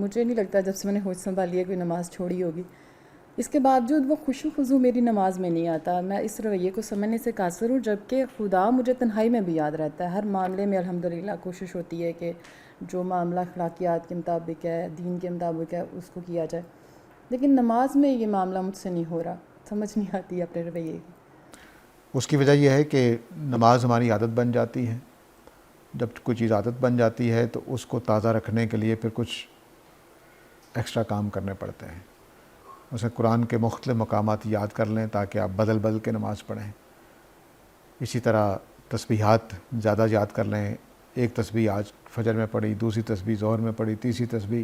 مجھے نہیں لگتا جب سے میں نے ہوش سنبھالی ہے کوئی نماز چھوڑی ہوگی. اس کے باوجود وہ خشوع خضوع میری نماز میں نہیں آتا. میں اس رویے کو سمجھنے سے قاصر ہوں، جبکہ خدا مجھے تنہائی میں بھی یاد رہتا ہے. ہر معاملے میں الحمدللہ کوشش ہوتی ہے کہ جو معاملہ اخلاقیات کے مطابق ہے، دین کے مطابق ہے، اس کو کیا جائے. لیکن نماز میں یہ معاملہ مجھ سے نہیں ہو رہا. سمجھ نہیں آتی اپنے رویے کی. اس کی وجہ یہ ہے کہ نماز ہماری عادت بن جاتی ہے. جب کوئی چیز عادت بن جاتی ہے تو اس کو تازہ رکھنے کے لیے پھر کچھ ایکسٹرا کام کرنے پڑتے ہیں. اسے قرآن کے مختلف مقامات یاد کر لیں تاکہ آپ بدل بدل کے نماز پڑھیں. اسی طرح تسبیحات زیادہ یاد کر لیں. ایک تسبیح آج فجر میں پڑھی، دوسری تسبیح ظہر میں پڑھی، تیسری تسبیح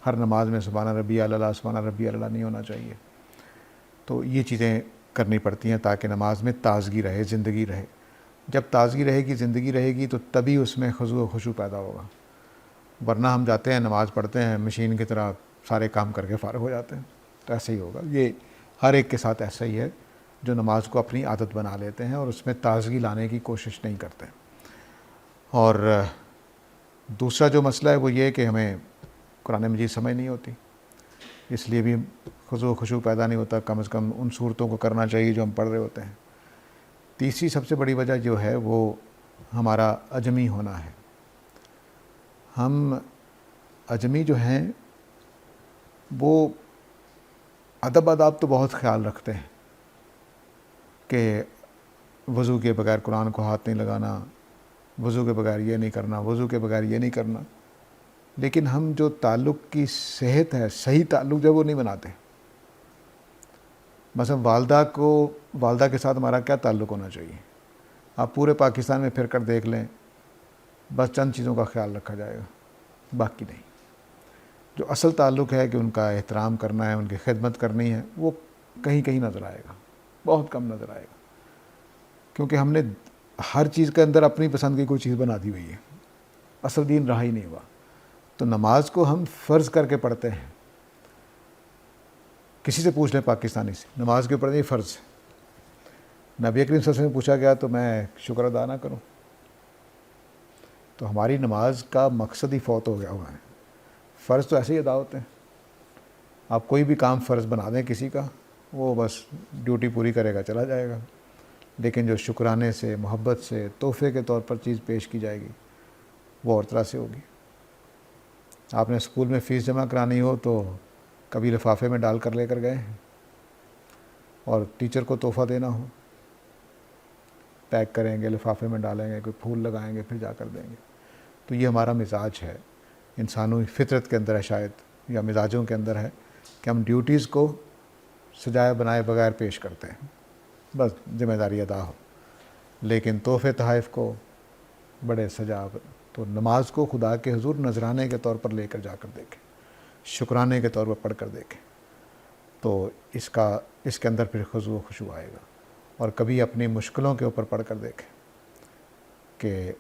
ہر نماز میں سبحان ربی الاعلیٰ سبحان ربی الاعلیٰ نہیں ہونا چاہیے. تو یہ چیزیں کرنی پڑتی ہیں تاکہ نماز میں تازگی رہے، زندگی رہے. جب تازگی رہے گی، زندگی رہے گی تو تبھی اس میں خضوع و خشوع پیدا ہوگا. ورنہ ہم جاتے ہیں نماز پڑھتے ہیں مشین کی طرح سارے کام کر کے فارغ ہو جاتے ہیں. تو ایسے ہی ہوگا. یہ ہر ایک کے ساتھ ایسا ہی ہے جو نماز کو اپنی عادت بنا لیتے ہیں اور اس میں تازگی لانے کی کوشش نہیں کرتے. اور دوسرا جو مسئلہ ہے وہ یہ کہ ہمیں قرآن مجید سمجھ نہیں ہوتی، اس لیے بھی خضوع و خشوع پیدا نہیں ہوتا. کم از کم ان صورتوں کو کرنا چاہیے جو ہم پڑھ رہے ہوتے ہیں. تیسری سب سے بڑی وجہ جو ہے وہ ہمارا عجمی ہونا ہے. ہم عجمی جو ہیں وہ ادب آداب تو بہت خیال رکھتے ہیں کہ وضو کے بغیر قرآن کو ہاتھ نہیں لگانا، وضو کے بغیر یہ نہیں کرنا، وضو کے بغیر یہ نہیں کرنا. لیکن ہم جو تعلق کی صحت ہے، صحیح تعلق جو وہ نہیں بناتے. مثلا والدہ کے ساتھ ہمارا کیا تعلق ہونا چاہیے؟ آپ پورے پاکستان میں پھر کر دیکھ لیں، بس چند چیزوں کا خیال رکھا جائے گا، باقی نہیں. جو اصل تعلق ہے کہ ان کا احترام کرنا ہے، ان کی خدمت کرنی ہے، وہ کہیں کہیں نظر آئے گا، بہت کم نظر آئے گا. کیونکہ ہم نے ہر چیز کے اندر اپنی پسند کی کوئی چیز بنا دی ہوئی ہے، اصل دین رہا ہی نہیں ہوا. تو نماز کو ہم فرض کر کے پڑھتے ہیں. کسی سے پوچھ لیں پاکستانی سے، نماز کے پڑھنے فرض ہے. نبی کریم صلی اللہ علیہ وسلم سے پوچھا گیا تو میں شکر ادا نہ کروں. تو ہماری نماز کا مقصد ہی فوت ہو گیا ہوا ہے. فرض تو ایسے ہی ادا ہوتے ہیں. آپ کوئی بھی کام فرض بنا دیں کسی کا، وہ بس ڈیوٹی پوری کرے گا چلا جائے گا. لیکن جو شکرانے سے، محبت سے، تحفے کے طور پر چیز پیش کی جائے گی وہ اور طرح سے ہوگی. آپ نے اسکول میں فیس جمع کرانی ہو تو کبھی لفافے میں ڈال کر لے کر گئے ہیں، اور ٹیچر کو تحفہ دینا ہو پیک کریں گے، لفافے میں ڈالیں گے، کوئی پھول لگائیں گے، پھر جا کر دیں گے. تو یہ ہمارا مزاج ہے، انسانوں کی فطرت کے اندر ہے شاید، یا مزاجوں کے اندر ہے کہ ہم ڈیوٹیز کو سجائے بنائے بغیر پیش کرتے ہیں، بس ذمہ داری ادا ہو. لیکن تحفے تحائف کو بڑے سجا. تو نماز کو خدا کے حضور نذرانے کے طور پر لے کر جا کر دیکھیں، شکرانے کے طور پر پڑھ کر دیکھیں، تو اس کے اندر پھر خضوع و خشوع آئے گا. اور کبھی اپنی مشکلوں کے اوپر پڑھ کر دیکھیں کہ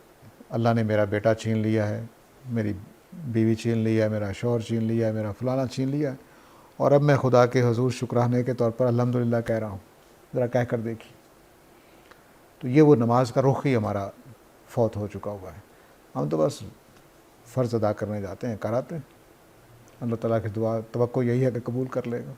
اللہ نے میرا بیٹا چھین لیا ہے، میری بیوی چھین لیا ہے، میرا شوہر چھین لیا ہے، میرا فلانا چھین لیا ہے، اور اب میں خدا کے حضور شکرانے کے طور پر الحمدللہ کہہ رہا ہوں. ذرا کہہ کر دیکھیے. تو یہ وہ نماز کا رخ ہی ہمارا فوت ہو چکا ہوا ہے. ہم تو بس فرض ادا کرنے جاتے ہیں، کراتے ہیں. اللہ تعالیٰ کی دعا توقع یہی ہے کہ قبول کر لے گا.